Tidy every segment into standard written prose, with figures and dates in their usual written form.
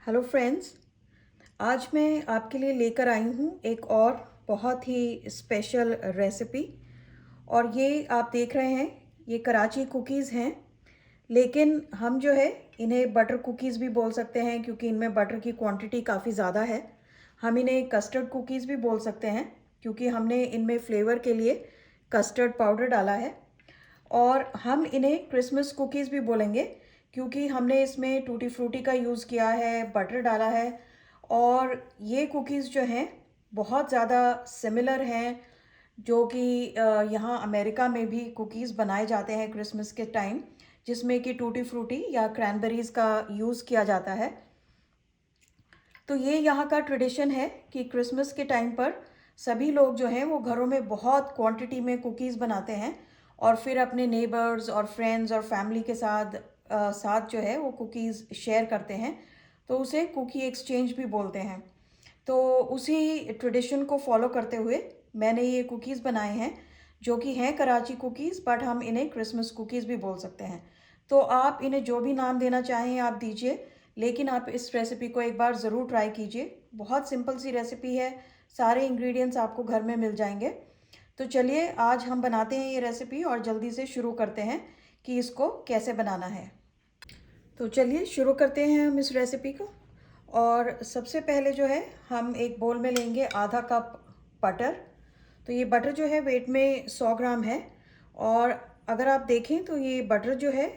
Hello friends. आज मैं आपके लिए लेकर आई हूँ एक और बहुत ही स्पेशल रेसिपी। और ये आप देख रहे हैं, ये कराची कुकीज़ हैं। लेकिन हम जो है इन्हें बटर कुकीज़ भी बोल सकते हैं क्योंकि इनमें बटर की क्वांटिटी काफ़ी ज़्यादा है। हम इन्हें कस्टर्ड कुकीज़ भी बोल सकते हैं क्योंकि हमने इनमें फ्लेवर के लिए कस्टर्ड पाउडर डाला है। और हम इन्हें क्रिसमस कुकीज़ भी बोलेंगे क्योंकि हमने इसमें टूटी फ्रूटी का यूज़ किया है, बटर डाला है। और ये कुकीज़ जो हैं बहुत ज़्यादा सिमिलर हैं जो कि यहाँ अमेरिका में भी कुकीज़ बनाए जाते हैं क्रिसमस के टाइम, जिसमें कि टूटी फ्रूटी या क्रैनबेरीज़ का यूज़ किया जाता है। तो ये यहाँ का ट्रेडिशन है कि क्रिसमस के टाइम पर सभी लोग जो हैं वो घरों में बहुत क्वांटिटी में कुकीज़ बनाते हैं और फिर अपने नेबर्स और फ्रेंड्स और फैमिली के साथ जो है वो कुकीज़ शेयर करते हैं। तो उसे कुकी एक्सचेंज भी बोलते हैं। तो उसी ट्रेडिशन को फॉलो करते हुए मैंने ये कुकीज़ बनाए हैं जो कि हैं कराची कुकीज़, बट हम इन्हें क्रिसमस कुकीज़ भी बोल सकते हैं। तो आप इन्हें जो भी नाम देना चाहें आप दीजिए, लेकिन आप इस रेसिपी को एक बार ज़रूर ट्राई कीजिए। बहुत सिंपल सी रेसिपी है, सारे इंग्रेडिएंट्स आपको घर में मिल जाएंगे। तो चलिए आज हम बनाते हैं ये रेसिपी और जल्दी से शुरू करते हैं कि इसको कैसे बनाना है। तो चलिए शुरू करते हैं हम इस रेसिपी को। और सबसे पहले जो है हम एक बोल में लेंगे आधा कप बटर। तो ये बटर जो है वेट में 100 ग्राम है। और अगर आप देखें तो ये बटर जो है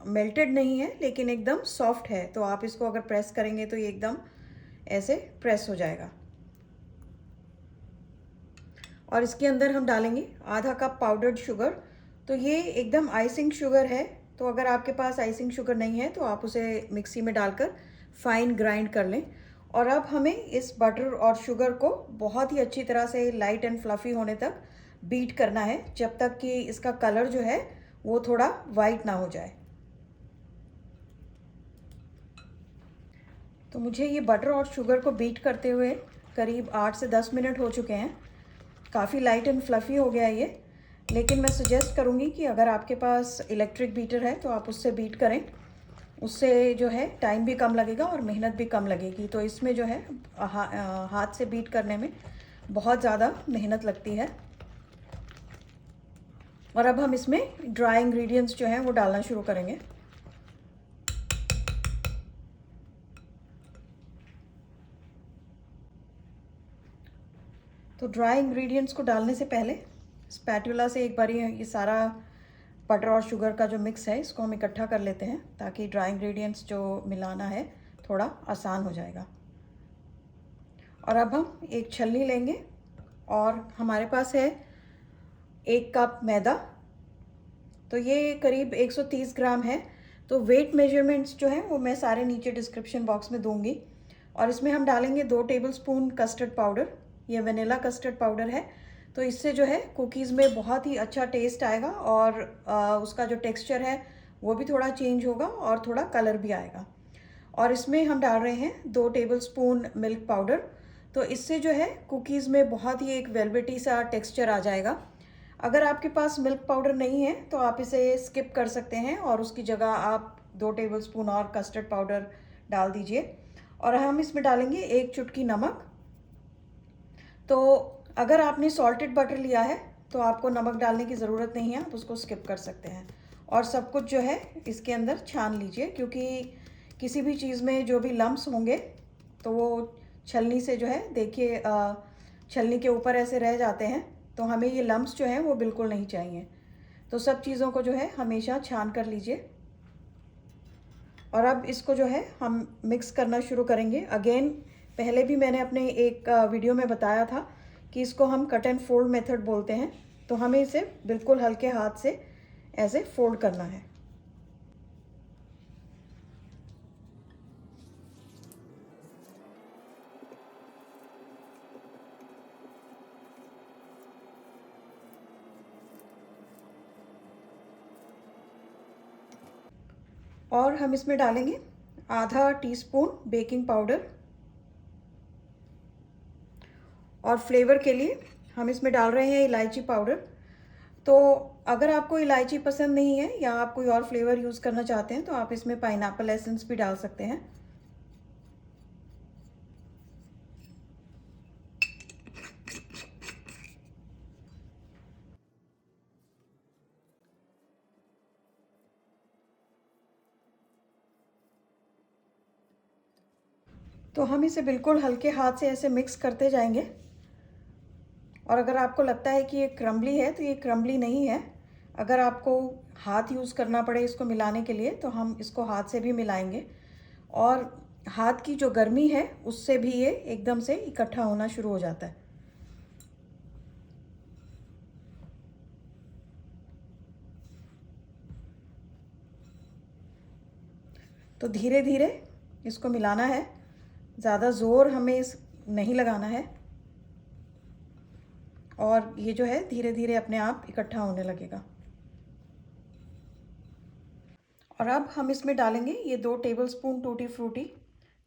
मेल्टेड नहीं है लेकिन एकदम सॉफ्ट है। तो आप इसको अगर प्रेस करेंगे तो ये एकदम ऐसे प्रेस हो जाएगा। और इसके अंदर हम डालेंगे आधा कप पाउडर्ड शुगर। तो ये एकदम आइसिंग शुगर है। तो अगर आपके पास आइसिंग शुगर नहीं है तो आप उसे मिक्सी में डालकर फाइन ग्राइंड कर लें। और अब हमें इस बटर और शुगर को बहुत ही अच्छी तरह से लाइट एंड फ्लफ़ी होने तक बीट करना है, जब तक कि इसका कलर जो है वो थोड़ा वाइट ना हो जाए। तो मुझे ये बटर और शुगर को बीट करते हुए करीब 8 से 10 मिनट हो चुके हैं। काफ़ी लाइट एंड फ्लफ़ी हो गया है ये। लेकिन मैं सजेस्ट करूँगी कि अगर आपके पास इलेक्ट्रिक बीटर है तो आप उससे बीट करें। उससे जो है टाइम भी कम लगेगा और मेहनत भी कम लगेगी। तो इसमें जो है हाथ से बीट करने में बहुत ज़्यादा मेहनत लगती है। और अब हम इसमें ड्राई इंग्रेडिएंट्स जो हैं वो डालना शुरू करेंगे। तो ड्राई इंग्रेडिएंट्स को डालने से पहले स्पैटुला से एक बार ये सारा बटर और शुगर का जो मिक्स है इसको हम इकट्ठा कर लेते हैं, ताकि ड्राई इंग्रेडिएंट्स जो मिलाना है थोड़ा आसान हो जाएगा। और अब हम एक छलनी लेंगे और हमारे पास है 1 कप मैदा। तो ये करीब 130 ग्राम है। तो वेट मेजरमेंट्स जो हैं वो मैं सारे नीचे डिस्क्रिप्शन बॉक्स में दूंगी। और इसमें हम डालेंगे 2 टेबलस्पून कस्टर्ड पाउडर। ये वनीला कस्टर्ड पाउडर है। तो इससे जो है कुकीज़ में बहुत ही अच्छा टेस्ट आएगा और उसका जो टेक्सचर है वो भी थोड़ा चेंज होगा और थोड़ा कलर भी आएगा। और इसमें हम डाल रहे हैं 2 टेबलस्पून मिल्क पाउडर। तो इससे जो है कुकीज़ में बहुत ही एक वेलवेटी सा टेक्सचर आ जाएगा। अगर आपके पास मिल्क पाउडर नहीं है तो आप इसे स्किप कर सकते हैं और उसकी जगह आप 2 टेबलस्पून और कस्टर्ड पाउडर डाल दीजिए। और हम इसमें डालेंगे 1 चुटकी नमक। तो अगर आपने सॉल्टेड बटर लिया है तो आपको नमक डालने की ज़रूरत नहीं है, आप उसको स्किप कर सकते हैं। और सब कुछ जो है इसके अंदर छान लीजिए, क्योंकि किसी भी चीज़ में जो भी लम्स होंगे तो वो छलनी से जो है देखिए छलनी के ऊपर ऐसे रह जाते हैं। तो हमें ये लम्स जो हैं वो बिल्कुल नहीं चाहिए। तो सब चीज़ों को जो है हमेशा छान कर लीजिए। और अब इसको जो है हम मिक्स करना शुरू करेंगे। अगेन पहले भी मैंने अपने एक वीडियो में बताया था कि इसको हम कट एंड फोल्ड मेथड बोलते हैं। तो हमें इसे बिल्कुल हल्के हाथ से ऐसे फोल्ड करना है। और हम इसमें डालेंगे आधा टीस्पून बेकिंग पाउडर। और फ्लेवर के लिए हम इसमें डाल रहे हैं इलायची पाउडर। तो अगर आपको इलायची पसंद नहीं है या आप कोई और फ्लेवर यूज़ करना चाहते हैं तो आप इसमें पाइनएप्पल एसेंस भी डाल सकते हैं। तो हम इसे बिल्कुल हल्के हाथ से ऐसे मिक्स करते जाएंगे। और अगर आपको लगता है कि ये क्रम्बली है तो ये क्रम्बली नहीं है। अगर आपको हाथ यूज़ करना पड़े इसको मिलाने के लिए तो हम इसको हाथ से भी मिलाएंगे, और हाथ की जो गर्मी है उससे भी ये एकदम से इकट्ठा होना शुरू हो जाता है। तो धीरे धीरे इसको मिलाना है, ज़्यादा ज़ोर हमें नहीं लगाना है, और ये जो है धीरे धीरे अपने आप इकट्ठा होने लगेगा। और अब हम इसमें डालेंगे ये 2 टेबलस्पून टूटी फ्रूटी,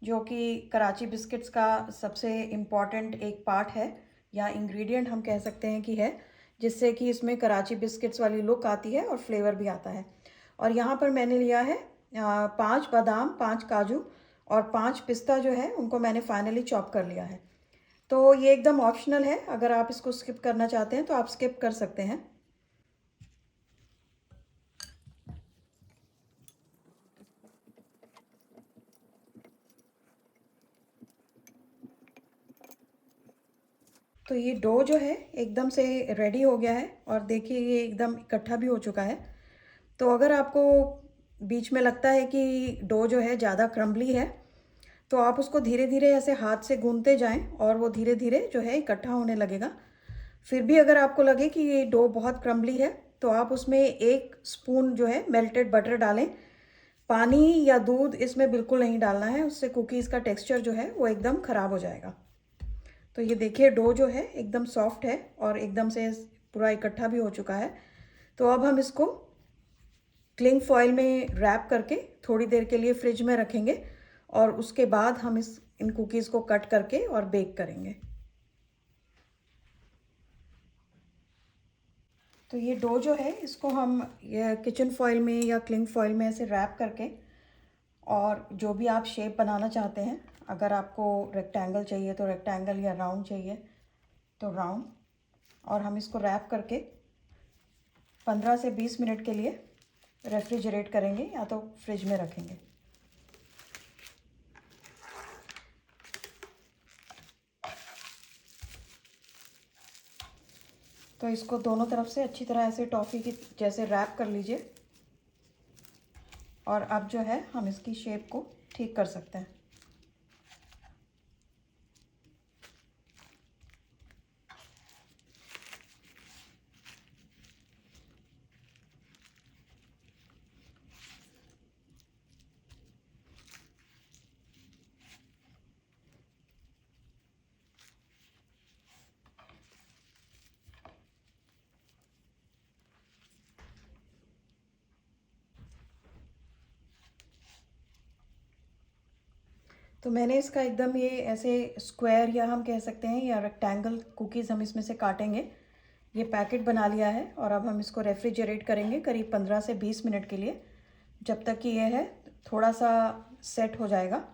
जो कि कराची बिस्किट्स का सबसे इम्पॉर्टेंट एक पार्ट है, या इंग्रेडिएंट हम कह सकते हैं कि है, जिससे कि इसमें कराची बिस्किट्स वाली लुक आती है और फ्लेवर भी आता है। और यहाँ पर मैंने लिया है 5 बादाम, 5 काजू और 5 पिस्ता जो है उनको मैंने फाइनली चॉप कर लिया है। तो ये एकदम ऑप्शनल है, अगर आप इसको स्किप करना चाहते हैं तो आप स्किप कर सकते हैं। तो ये डो जो है एकदम से रेडी हो गया है, और देखिए ये एकदम इकट्ठा भी हो चुका है। तो अगर आपको बीच में लगता है कि डो जो है ज़्यादा क्रम्बली है, तो आप उसको धीरे धीरे ऐसे हाथ से गूंथते जाएं और वो धीरे धीरे जो है इकट्ठा होने लगेगा। फिर भी अगर आपको लगे कि ये डो बहुत क्रम्बली है तो आप उसमें 1 स्पून जो है मेल्टेड बटर डालें। पानी या दूध इसमें बिल्कुल नहीं डालना है, उससे कुकीज़ का टेक्सचर जो है वो एकदम ख़राब हो जाएगा। तो ये देखिए डो जो है एकदम सॉफ्ट है और एकदम से पूरा इकट्ठा भी हो चुका है। तो अब हम इसको क्लिंग फॉयल में रैप करके थोड़ी देर के लिए फ्रिज में रखेंगे, और उसके बाद हम इन कुकीज़ को कट करके और बेक करेंगे। तो ये डो जो है इसको हम ये किचन फॉयल में या क्लिंग फॉयल में ऐसे रैप करके, और जो भी आप शेप बनाना चाहते हैं, अगर आपको रेक्टेंगल चाहिए तो रेक्टेंगल, या राउंड चाहिए तो राउंड, और हम इसको रैप करके 15 से 20 मिनट के लिए रेफ्रिजरेट करेंगे या तो फ्रिज में रखेंगे। तो इसको दोनों तरफ से अच्छी तरह ऐसे टॉफ़ी की जैसे रैप कर लीजिए, और अब जो है हम इसकी शेप को ठीक कर सकते हैं। तो मैंने इसका एकदम ये ऐसे स्क्वायर, या हम कह सकते हैं या रेक्टेंगल कुकीज़ हम इसमें से काटेंगे, ये पैकेट बना लिया है। और अब हम इसको रेफ्रिजरेट करेंगे करीब 15 से 20 मिनट के लिए, जब तक कि ये है थोड़ा सा सेट हो जाएगा,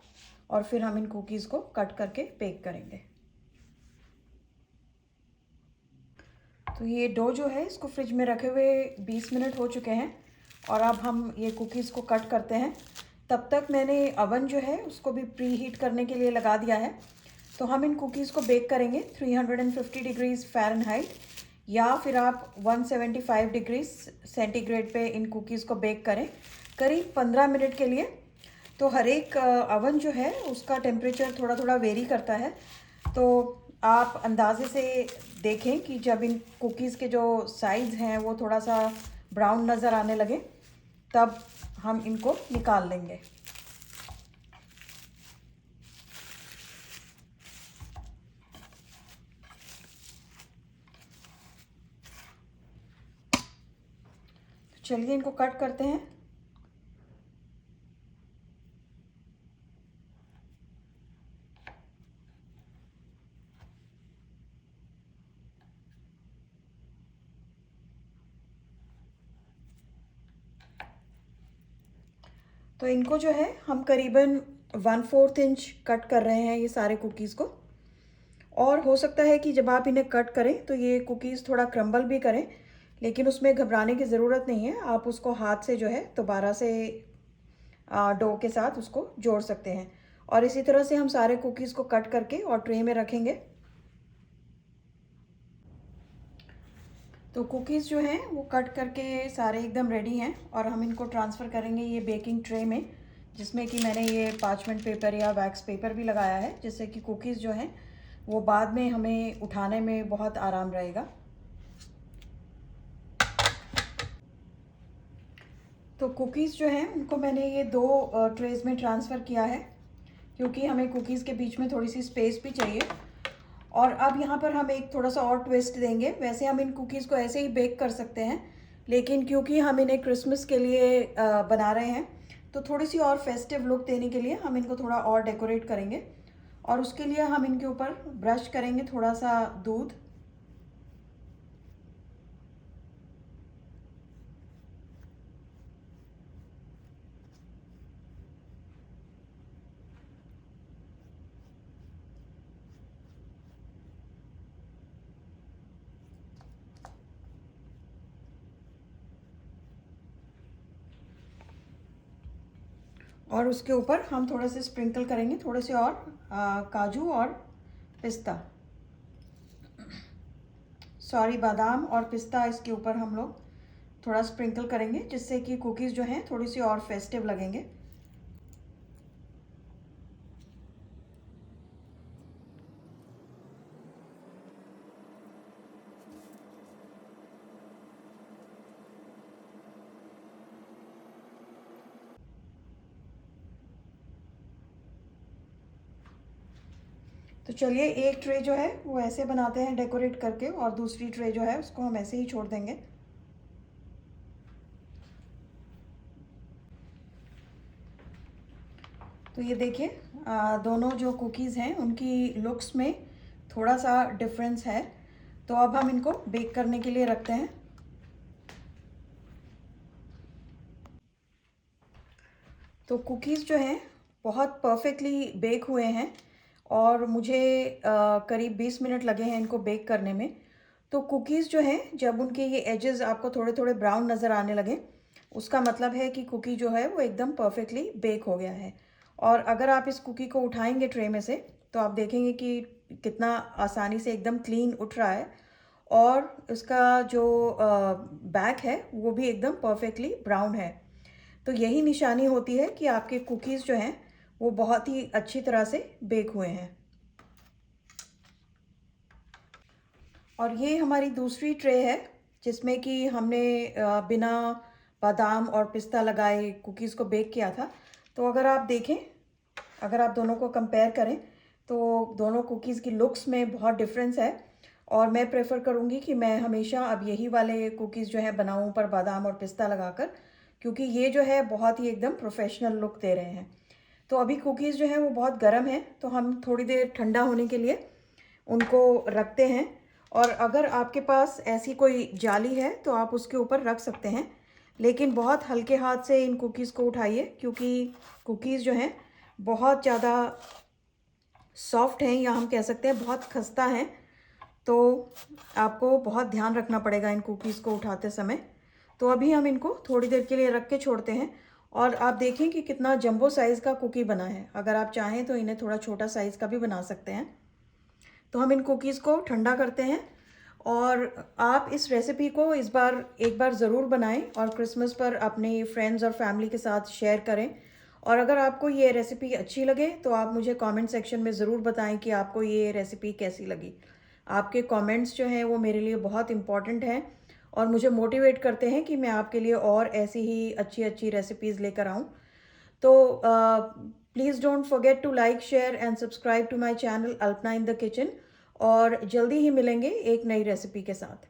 और फिर हम इन कुकीज़ को कट करके बेक करेंगे। तो ये डो जो है इसको फ्रिज में रखे हुए 20 मिनट हो चुके हैं, और अब हम ये कुकीज़ को कट करते हैं। तब तक मैंने अवन जो है उसको भी प्री हीट करने के लिए लगा दिया है। तो हम इन कुकीज़ को बेक करेंगे 350 डिग्रीज़ फ़ारेनहाइट, या फिर आप 175 डिग्रीज़ सेंटीग्रेड पे इन कुकीज़ को बेक करें करीब 15 मिनट के लिए। तो हर एक अवन जो है उसका टेम्परेचर थोड़ा थोड़ा वेरी करता है। तो आप अंदाजे से देखें कि जब इन कुकीज़ के जो साइड्स हैं वो थोड़ा सा ब्राउन नज़र आने लगे, तब हम इनको निकाल लेंगे। चलिए इनको कट करते हैं। तो इनको जो है हम करीबन 1/4 इंच कट कर रहे हैं ये सारे कुकीज़ को। और हो सकता है कि जब आप इन्हें कट करें तो ये कुकीज़ थोड़ा क्रम्बल भी करें, लेकिन उसमें घबराने की ज़रूरत नहीं है। आप उसको हाथ से जो है दोबारा से डो के साथ उसको जोड़ सकते हैं। और इसी तरह से हम सारे कुकीज़ को कट करके और ट्रे में रखेंगे। तो कुकीज़ जो हैं वो कट करके सारे एकदम रेडी हैं और हम इनको ट्रांसफ़र करेंगे ये बेकिंग ट्रे में, जिसमें कि मैंने ये पार्चमेंट पेपर या वैक्स पेपर भी लगाया है, जिससे कि कुकीज़ जो हैं वो बाद में हमें उठाने में बहुत आराम रहेगा। तो कुकीज़ जो हैं उनको मैंने ये 2 ट्रेज़ में ट्रांसफ़र किया है, क्योंकि हमें कुकीज़ के बीच में थोड़ी सी स्पेस भी चाहिए। और अब यहाँ पर हम एक थोड़ा सा और ट्विस्ट देंगे। वैसे हम इन कुकीज़ को ऐसे ही बेक कर सकते हैं, लेकिन क्योंकि हम इन्हें क्रिसमस के लिए बना रहे हैं, तो थोड़ी सी और फेस्टिव लुक देने के लिए हम इनको थोड़ा और डेकोरेट करेंगे। और उसके लिए हम इनके ऊपर ब्रश करेंगे थोड़ा सा दूध। और उसके ऊपर हम थोड़े से स्प्रिंकल करेंगे, थोड़े से और काजू और पिस्ता, सॉरी बादाम और पिस्ता इसके ऊपर हम लोग थोड़ा स्प्रिंकल करेंगे, जिससे कि कुकीज़ जो हैं थोड़ी सी और फेस्टिव लगेंगे। तो चलिए एक ट्रे जो है वो ऐसे बनाते हैं डेकोरेट करके, और दूसरी ट्रे जो है उसको हम ऐसे ही छोड़ देंगे। तो ये देखिए दोनों जो कुकीज़ हैं उनकी लुक्स में थोड़ा सा डिफरेंस है। तो अब हम इनको बेक करने के लिए रखते हैं। तो कुकीज़ जो हैं बहुत परफेक्टली बेक हुए हैं और मुझे करीब 20 मिनट लगे हैं इनको बेक करने में। तो कुकीज़ जो हैं जब उनके ये एजेस आपको थोड़े थोड़े ब्राउन नज़र आने लगे, उसका मतलब है कि कुकी जो है वो एकदम परफेक्टली बेक हो गया है। और अगर आप इस कुकी को उठाएंगे ट्रे में से, तो आप देखेंगे कि कितना आसानी से एकदम क्लीन उठ रहा है, और इसका जो बैक है वो भी एकदम परफेक्टली ब्राउन है। तो यही निशानी होती है कि आपके कुकीज़ जो हैं वो बहुत ही अच्छी तरह से बेक हुए हैं। और ये हमारी दूसरी ट्रे है, जिसमें कि हमने बिना बादाम और पिस्ता लगाए कुकीज़ को बेक किया था। तो अगर आप देखें, अगर आप दोनों को कंपेयर करें, तो दोनों कुकीज़ की लुक्स में बहुत डिफरेंस है। और मैं प्रेफर करूँगी कि मैं हमेशा अब यही वाले कुकीज़ जो है बनाऊँ ऊपर बादाम और पिस्ता लगाकर, क्योंकि ये जो है बहुत ही एकदम प्रोफेशनल लुक दे रहे हैं। तो अभी कुकीज़ जो हैं वो बहुत गर्म हैं, तो हम थोड़ी देर ठंडा होने के लिए उनको रखते हैं। और अगर आपके पास ऐसी कोई जाली है तो आप उसके ऊपर रख सकते हैं, लेकिन बहुत हल्के हाथ से इन कुकीज़ को उठाइए, क्योंकि कुकीज़ जो हैं बहुत ज़्यादा सॉफ्ट हैं, या हम कह सकते हैं बहुत खस्ता हैं। तो आपको बहुत ध्यान रखना पड़ेगा इन कुकीज़ को उठाते समय। तो अभी हम इनको थोड़ी देर के लिए रख के छोड़ते हैं, और आप देखें कि कितना जंबो साइज़ का कुकी बना है। अगर आप चाहें तो इन्हें थोड़ा छोटा साइज़ का भी बना सकते हैं। तो हम इन कुकीज़ को ठंडा करते हैं, और आप इस रेसिपी को एक बार ज़रूर बनाएं और क्रिसमस पर अपने फ्रेंड्स और फैमिली के साथ शेयर करें। और अगर आपको ये रेसिपी अच्छी लगे तो आप मुझे कमेंट सेक्शन में ज़रूर बताएं कि आपको ये रेसिपी कैसी लगी। आपके कमेंट्स जो हैं वो मेरे लिए बहुत इम्पॉर्टेंट हैं और मुझे मोटिवेट करते हैं कि मैं आपके लिए और ऐसी ही अच्छी अच्छी रेसिपीज़ लेकर आऊँ। तो please don't forget to like, share and subscribe to my channel Alpana in the kitchen. और जल्दी ही मिलेंगे एक नई रेसिपी के साथ।